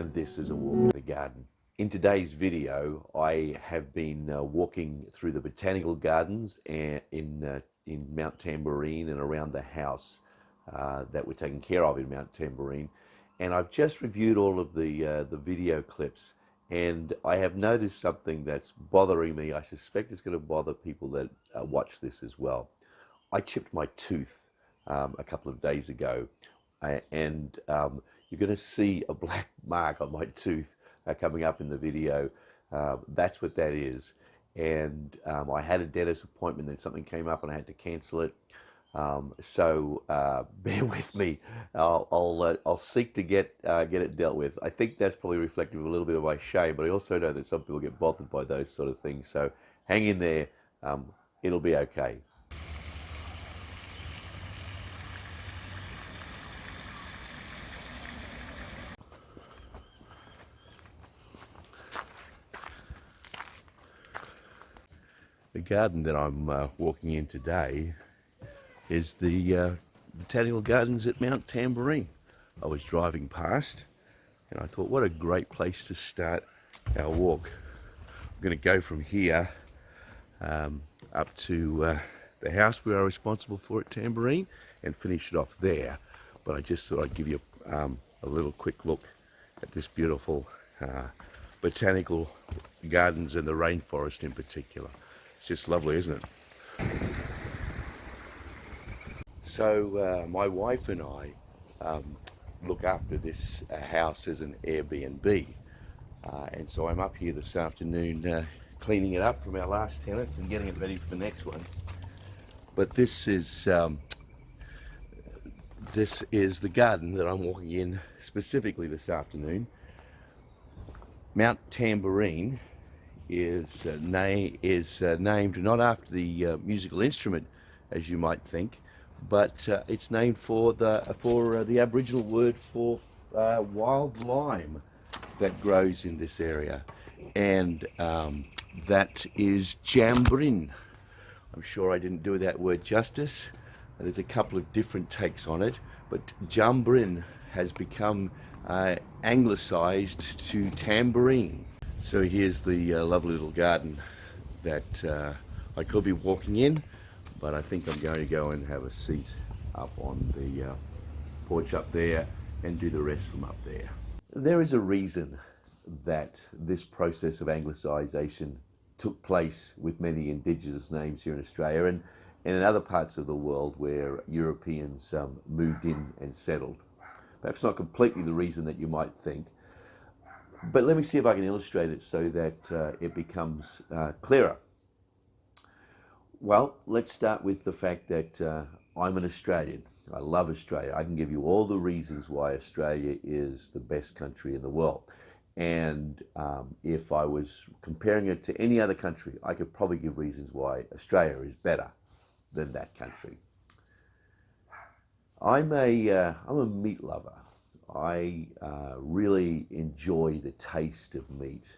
and this is a walk in the garden. In today's video, I have been walking through the botanical gardens in Mount Tamborine and around the house that we're taking care of in Mount Tamborine. And I've just reviewed all of the video clips, and I have noticed something that's bothering me. I suspect it's going to bother people that watch this as well. I chipped my tooth a couple of days ago, and you're going to see a black mark on my tooth coming up in the video. That's what that is. And I had a dentist appointment, then something came up and I had to cancel it. So bear with me. I'll seek to get it dealt with. I think that's probably reflective of a little bit of my shame, but I also know that some people get bothered by those sort of things. So hang in there. It'll be okay. The garden that I'm walking in today is the botanical gardens at Mount Tamborine. I was driving past and I thought, what a great place to start our walk. I'm going to go from here up to the house we are responsible for at Tamborine and finish it off there. But I just thought I'd give you a little quick look at this beautiful botanical gardens and the rainforest in particular. It's just lovely, isn't it? So my wife and I look after this house as an Airbnb, and so I'm up here this afternoon cleaning it up from our last tenants and getting it ready for the next one. But this is the garden that I'm walking in specifically this afternoon. Mount Tamborine is named not after the musical instrument, as you might think, but it's named for the Aboriginal word for wild lime that grows in this area, and that is jambrin. I'm sure I didn't do that word justice. There's a couple of different takes on it, but jambrin has become anglicised to tambourine. So here's the lovely little garden that I could be walking in, but I think I'm going to go and have a seat up on the porch up there and do the rest from up there. There is a reason that this process of anglicisation took place with many indigenous names here in Australia and in other parts of the world where Europeans moved in and settled. Perhaps not completely the reason that you might think, but let me see if I can illustrate it so that it becomes clearer. Well, let's start with the fact that I'm an Australian. I love Australia. I can give you all the reasons why Australia is the best country in the world. And if I was comparing it to any other country, I could probably give reasons why Australia is better than that country. I'm a meat lover. I really enjoy the taste of meat.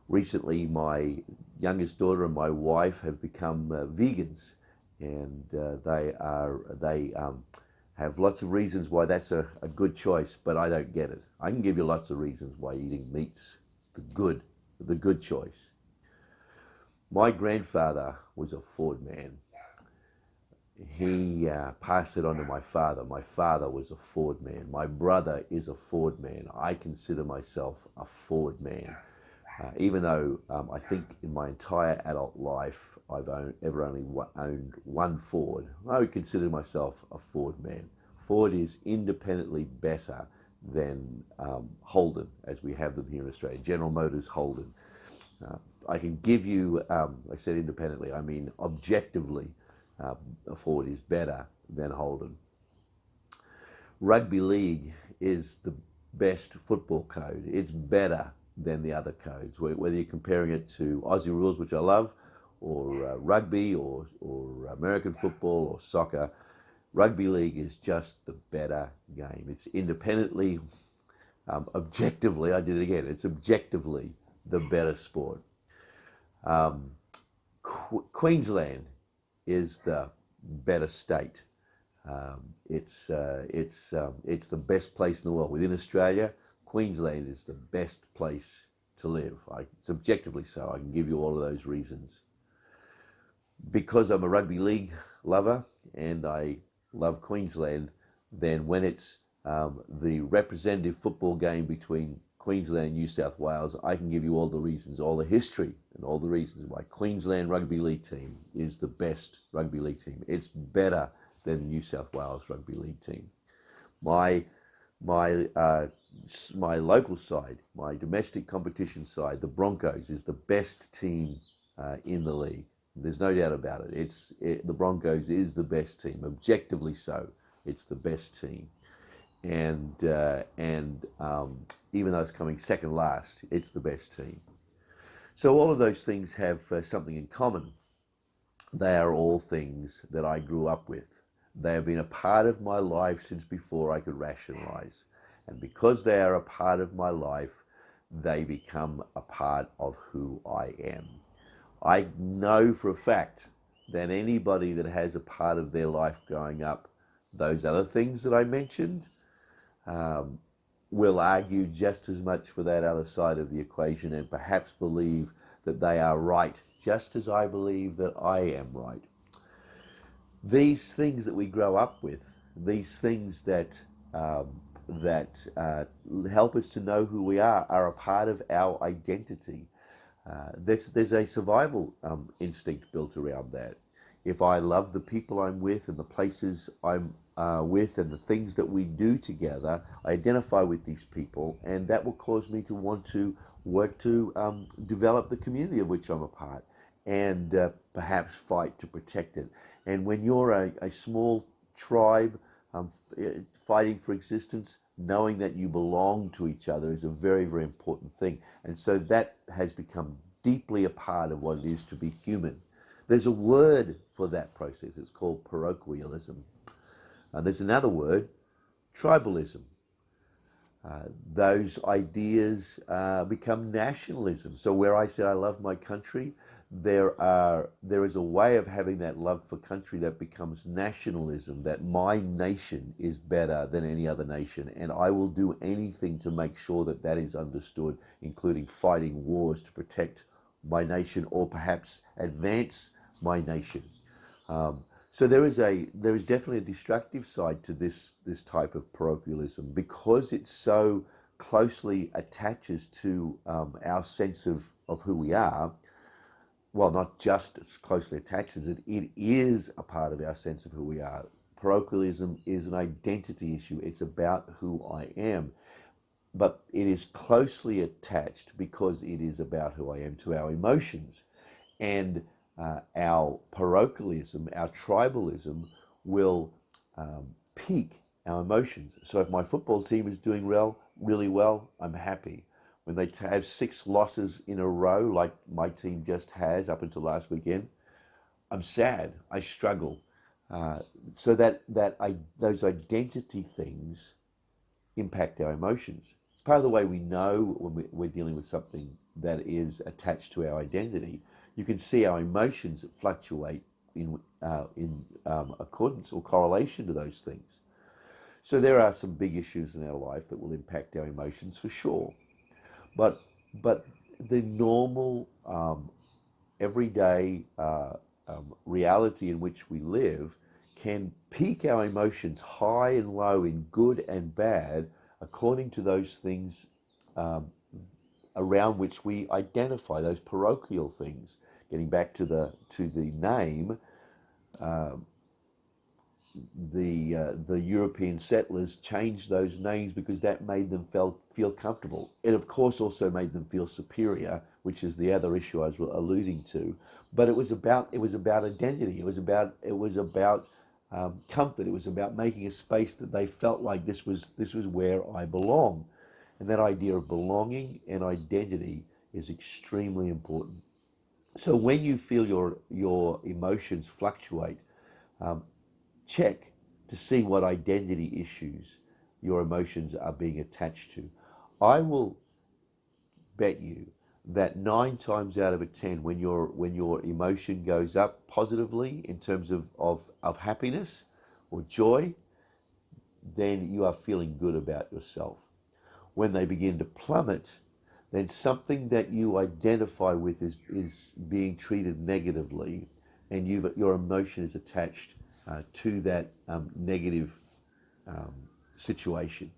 Recently, my youngest daughter and my wife have become vegans, and they have lots of reasons why that's a good choice, but I don't get it. I can give you lots of reasons why eating meat's the good choice. My grandfather was a Ford man. He passed it on to my father. My father was a Ford man. My brother is a Ford man. I consider myself a Ford man. Even though I think in my entire adult life I've ever only owned one Ford, I would consider myself a Ford man. Ford is independently better than Holden, as we have them here in Australia. General Motors, Holden. I can give you, I said independently, I mean objectively, Ford is better than Holden. Rugby league is the best football code. It's better than the other codes, whether you're comparing it to Aussie rules, which I love, or rugby, or American football, or soccer. Rugby league is just the better game. It's independently, objectively, I did it again, it's objectively the better sport. Queensland is the better state. It's the best place in the world. Within Australia, Queensland is the best place to live. It's objectively so. I can give you all of those reasons. Because I'm a rugby league lover and I love Queensland, then when it's the representative football game between Queensland and New South Wales, I can give you all the reasons, all the history, and all the reasons why Queensland Rugby League team is the best rugby league team. It's better than the New South Wales Rugby League team. My my local side, my domestic competition side, the Broncos, is the best team in the league. There's no doubt about it. The Broncos is the best team, objectively so. It's the best team, and even though it's coming second last, it's the best team. So all of those things have something in common. They are all things that I grew up with. They have been a part of my life since before I could rationalize. And because they are a part of my life, they become a part of who I am. I know for a fact that anybody that has a part of their life growing up, those other things that I mentioned, will argue just as much for that other side of the equation and perhaps believe that they are right, just as I believe that I am right. These things that we grow up with, these things that help us to know who we are a part of our identity. There's a survival instinct built around that. If I love the people I'm with and the places I'm with and the things that we do together, I identify with these people, and that will cause me to want to work to develop the community of which I'm a part, and perhaps fight to protect it. And when you're a small tribe fighting for existence, knowing that you belong to each other is a very, very important thing. And so that has become deeply a part of what it is to be human. There's a word for that process. It's called parochialism. There's another word, tribalism. Those ideas become nationalism. So where I say I love my country, there is a way of having that love for country that becomes nationalism, that my nation is better than any other nation, and I will do anything to make sure that that is understood, including fighting wars to protect my nation or perhaps advance my nation. So there is definitely a destructive side to this type of parochialism because it so closely attaches to our sense of who we are. Well, not just as closely attaches it is a part of our sense of who we are. Parochialism is an identity issue. It's about who I am. But it is closely attached because it is about who I am to our emotions. And our parochialism, our tribalism will peak our emotions. So if my football team is doing really well, I'm happy. When they have 6 losses in a row, like my team just has up until last weekend, I'm sad. I struggle. So those identity things impact our emotions. It's part of the way we know when we're dealing with something that is attached to our identity. You can see our emotions fluctuate in accordance or correlation to those things. So there are some big issues in our life that will impact our emotions for sure. But the normal, everyday reality in which we live can peak our emotions high and low in good and bad according to those things around which we identify, those parochial things. Getting back to the name, the European settlers changed those names because that made them feel comfortable. It of course also made them feel superior, which is the other issue I was alluding to. But it was about identity. It was about comfort. It was about making a space that they felt like this was where I belong, and that idea of belonging and identity is extremely important. So when you feel your emotions fluctuate, check to see what identity issues your emotions are being attached to. I will bet you that 9 times out of 10, when your emotion goes up positively in terms of happiness or joy, then you are feeling good about yourself. when they begin to plummet, then something that you identify with is being treated negatively, and your emotion is attached to that negative situation.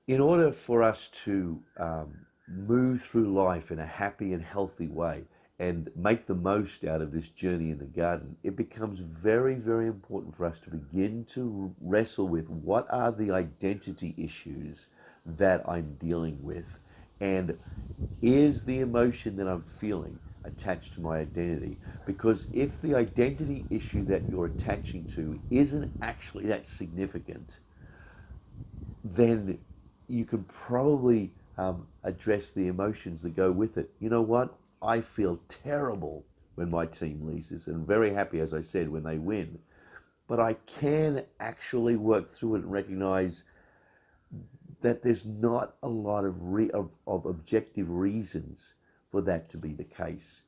In order for us to move through life in a happy and healthy way and make the most out of this journey in the garden, it becomes very, very important for us to begin to wrestle with what are the identity issues that I'm dealing with, and is the emotion that I'm feeling attached to my identity? Because if the identity issue that you're attaching to isn't actually that significant, then you can probably address the emotions that go with it. You know what? I feel terrible when my team loses, and very happy, as I said, when they win. But I can actually work through it and recognize that there's not a lot of objective reasons for that to be the case.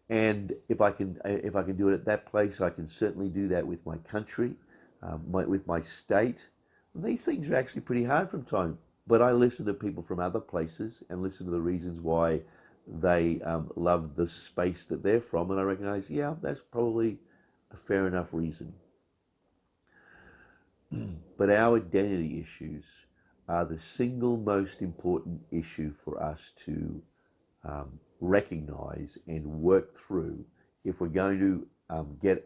And if I can do it at that place, I can certainly do that with my country, with my state. These things are actually pretty hard from time, but I listen to people from other places and listen to the reasons why they love the space that they're from, and I recognize, yeah, that's probably a fair enough reason. But our identity issues are the single most important issue for us to recognize and work through if we're going to get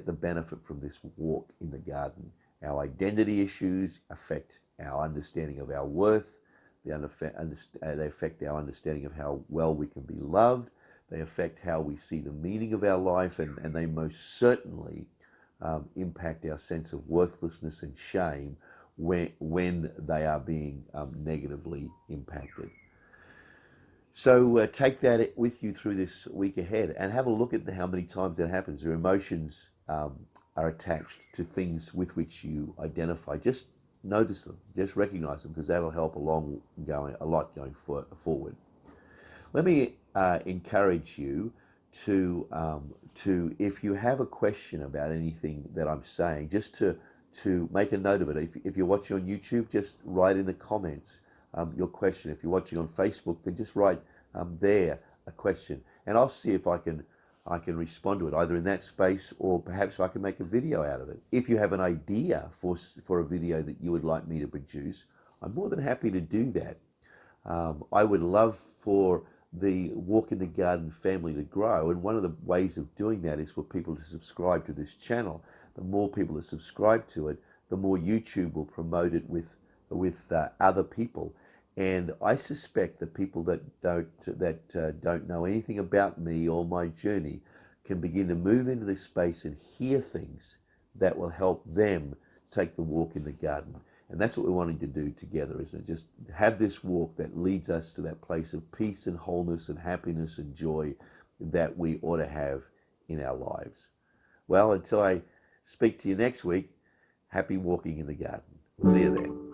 the benefit from this walk in the garden. Our identity issues affect our understanding of our worth. They affect our understanding of how well we can be loved. They affect how we see the meaning of our life, and they most certainly impact our sense of worthlessness and shame when they are being negatively impacted. So take that with you through this week ahead and have a look at how many times that happens. Your emotions are attached to things with which you identify. Just notice them, just recognize them, because that'll help a lot going forward. Let me encourage you to if you have a question about anything that I'm saying, just to make a note of it. If you're watching on YouTube, just write in the comments your question. If you're watching on Facebook, then just write there a question, and I'll see if I can respond to it either in that space, or perhaps I can make a video out of it. If you have an idea for a video that you would like me to produce, I'm more than happy to do that. I would love for the Walk in the Garden family to grow, and one of the ways of doing that is for people to subscribe to this channel. The more people that subscribe to it, the more YouTube will promote it with other people. And I suspect that people that don't know anything about me or my journey can begin to move into this space and hear things that will help them take the walk in the garden. And that's what we're wanting to do together, isn't it? Just have this walk that leads us to that place of peace and wholeness and happiness and joy that we ought to have in our lives. Well, until I speak to you next week, happy walking in the garden. See you then.